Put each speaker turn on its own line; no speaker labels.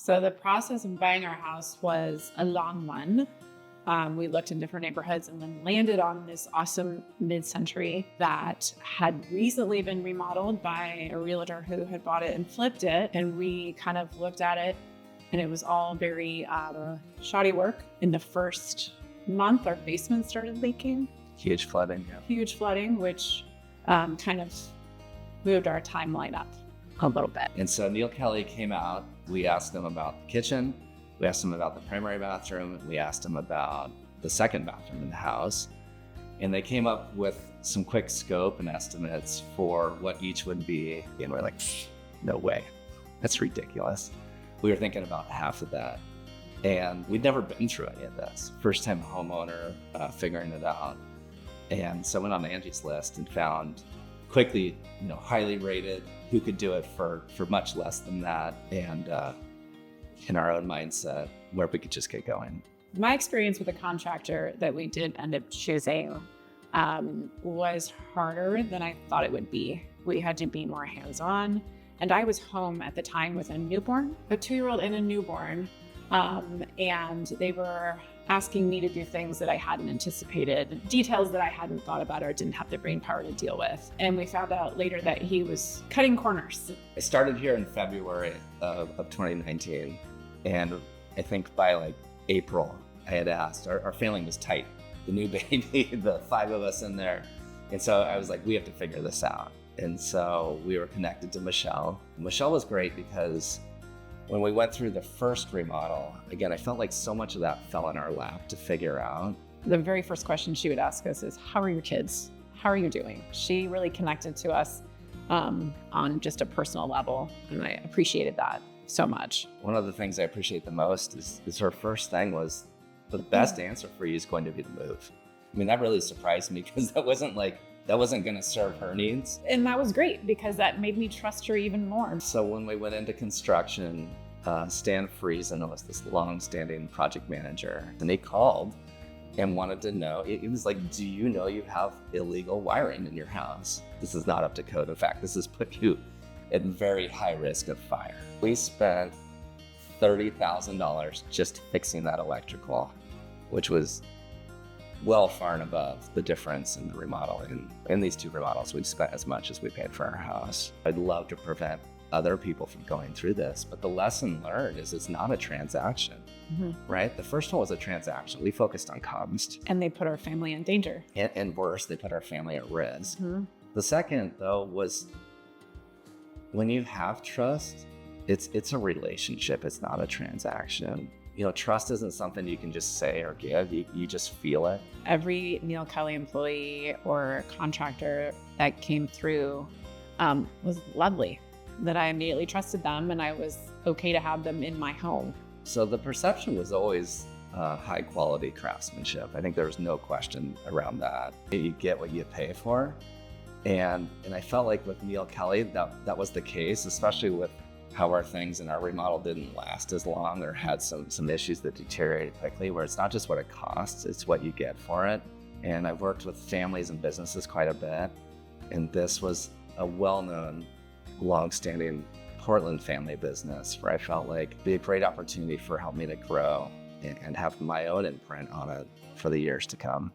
So the process of buying our house was a long one. We looked in different neighborhoods and then landed on this awesome mid-century that had recently been remodeled by a realtor who had bought it and flipped it. And we kind of looked at it and it was all very shoddy work. In the first month, our basement started leaking.
Huge flooding. Yeah.
Huge flooding, which kind of moved our timeline up a little bit.
And so Neil Kelly came out. We asked him about the kitchen. We asked him about the primary bathroom. We asked him about the second bathroom in the house. And they came up with some quick scope and estimates for what each would be. And we're like, no way. That's ridiculous. We were thinking about half of that. And we'd never been through any of this. First time homeowner, figuring it out. And so I went on Angie's list and found quickly, highly rated, who could do it for much less than that. And in our own mindset, where we could just get going.
My experience with a contractor that we did end up choosing was harder than I thought it would be. We had to be more hands-on. And I was home at the time with a newborn, a 2-year-old and a newborn. And they were asking me to do things that I hadn't anticipated, details that I hadn't thought about or didn't have the brain power to deal with. And we found out later that he was cutting corners.
I started here in February of 2019. And I think by April, I had asked, our family was tight. The new baby, the 5 of us in there. And so I was like, we have to figure this out. And so we were connected to Michelle. Michelle was great because when we went through the first remodel, again, I felt like so much of that fell in our lap to figure out.
The very first question she would ask us is, how are your kids? How are you doing? She really connected to us on just a personal level, and I appreciated that so much.
One of the things I appreciate the most is her first thing was, the best answer for you is going to be the move. I mean, that really surprised me because that wasn't going to serve her needs.
And that was great because that made me trust her even more.
So when we went into construction, Stan Friesen was this long-standing project manager, and he called and wanted to know, he was like, do you know you have illegal wiring in your house? This is not up to code. In fact, this has put you at very high risk of fire. We spent $30,000 just fixing that electrical, which was well far and above the difference in the remodeling. In these 2 remodels, we spent as much as we paid for our house. I'd love to prevent other people from going through this, but the lesson learned is it's not a transaction, right? The first one was a transaction. We focused on cost.
And they put our family in danger.
And worse, they put our family at risk. The second, though, was when you have trust, it's a relationship. It's not a transaction. Trust isn't something you can just say or give. You just feel it.
Every Neil Kelly employee or contractor that came through was lovely, that I immediately trusted them and I was okay to have them in my home.
So the perception was always high quality craftsmanship. I think there was no question around that. You get what you pay for. And I felt like with Neil Kelly, that was the case, especially with how our things in our remodel didn't last as long or had some issues that deteriorated quickly, where it's not just what it costs, it's what you get for it. And I've worked with families and businesses quite a bit. And this was a well-known, long-standing Portland family business where I felt like it'd be a great opportunity for help me to grow and have my own imprint on it for the years to come.